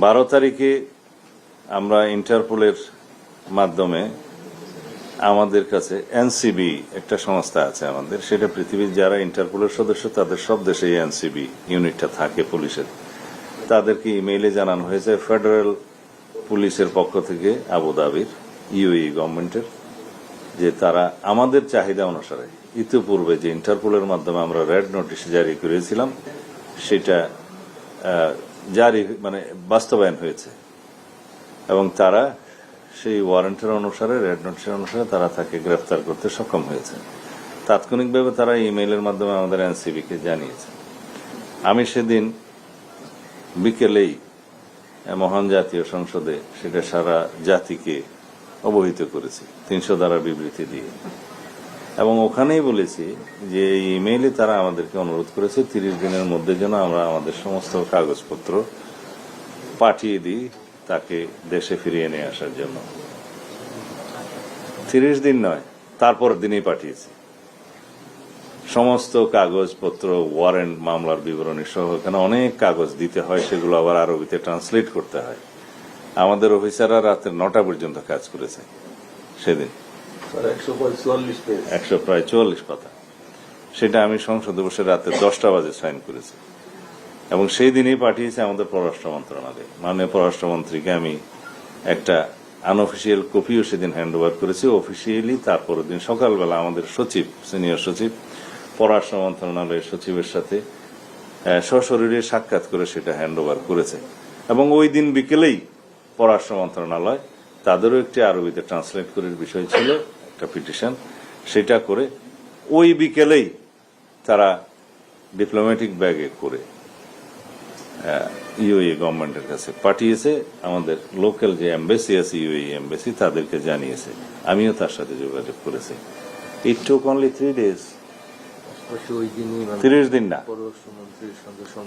12 তারিখে আমরা ইন্টারপোলের মাধ্যমে আমাদের কাছে এনসিবি একটা সংস্থা আছে আমাদের, সেটা পৃথিবীর যারা ইন্টারপোলের সদস্য তাদের সব দেশে এনসিবি ইউনিটটা থাকে পুলিশের। তাদেরকে ইমেইলে জানানো হয়েছে ফেডারেল পুলিশের পক্ষ থেকে আবুধাবির ইউএই গভর্নমেন্টের, যে তারা আমাদের চাহিদা অনুসারে ইতিপূর্বে যে ইন্টারপোলের মাধ্যমে আমরা রেড নোটিশ জারি করেছিলাম সেটা বাস্তবায়ন হয়েছে এবং তারা সেই ওয়ারেন্টের অনুসারে, রেড নোটিশের অনুসারে তারা তাকে গ্রেফতার করতে সক্ষম হয়েছে। তাৎক্ষণিকভাবে তারা ইমেইলের মাধ্যমে আমাদের এনসিবিকে জানিয়েছে। আমি সেদিন বিকেলেই মহান জাতীয় সংসদে সেটা সারা জাতিকে অবহিত করেছি 300 ধারা বিবৃতি দিয়ে, এবং ওখানেই বলেছি যে এই ইমেইলে তারা আমাদেরকে অনুরোধ করেছে 30 দিনের মধ্যে যেন আমরা আমাদের সমস্ত কাগজপত্র পাঠিয়ে দিই তাকে দেশে ফিরিয়ে নিয়ে আসার জন্য। 30 দিন নয়, তারপর দিনই পাঠিয়েছি সমস্ত কাগজপত্র, ওয়ারেন্ট, মামলার বিবরণী সহ। এখানে অনেক কাগজ দিতে হয়, সেগুলো আবার আরবিতে ট্রান্সলেট করতে হয়। আমাদের অফিসাররা রাতের 9টা পর্যন্ত কাজ করেছে সেদিন, 144 পাতা। সেটা আমি সংসদে বসে রাতে 10টা বাজে সাইন করেছি এবং সেই দিনই পাঠিয়েছে আমাদের পররাষ্ট্র মন্ত্রণালয়ে। মাননীয় পররাষ্ট্রমন্ত্রীকে আমি একটা আনঅফিসিয়াল কপিও সেদিন হ্যান্ড ওভার করেছি। অফিসিয়ালি তারপরের দিন সকালবেলা আমাদের সচিব, সিনিয়র সচিব, পররাষ্ট্র মন্ত্রণালয়ের সচিবের সাথে সশরীরে সাক্ষাৎ করে সেটা হ্যান্ড ওভার করেছে এবং ওই দিন বিকেলেই পররাষ্ট্র মন্ত্রণালয় তাদেরও একটি আরবিতে ট্রান্সলেট করার বিষয় ছিল, একটা পিটিশন, সেটা করে ওই বিকেলেই তারা ডিপ্লোম্যাটিক ব্যাগে করে ইউএই গভর্নমেন্টের কাছে পাঠিয়েছে। আমাদের লোকাল যে এমবেসি আছে, ইউএই এমবেসি, তাদেরকে জানিয়েছে। আমিও তার সাথে যোগাযোগ করেছি। ইট টুক অনলি 3 days, 30 দিন না।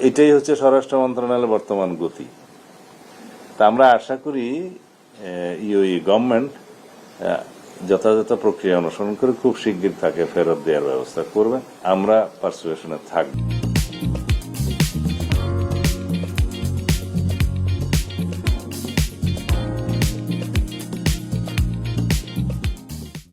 এটাই হচ্ছে স্বরাষ্ট্র মন্ত্রণালয়ের বর্তমান গতি। তা আমরা আশা করি ইউএই গভর্নমেন্ট যথাযথ প্রক্রিয়া অনুসরণ করে খুব শিগগির তাকে ফেরত দেওয়ার ব্যবস্থা করবে। আমরা পার্সুয়েশনে থাকব।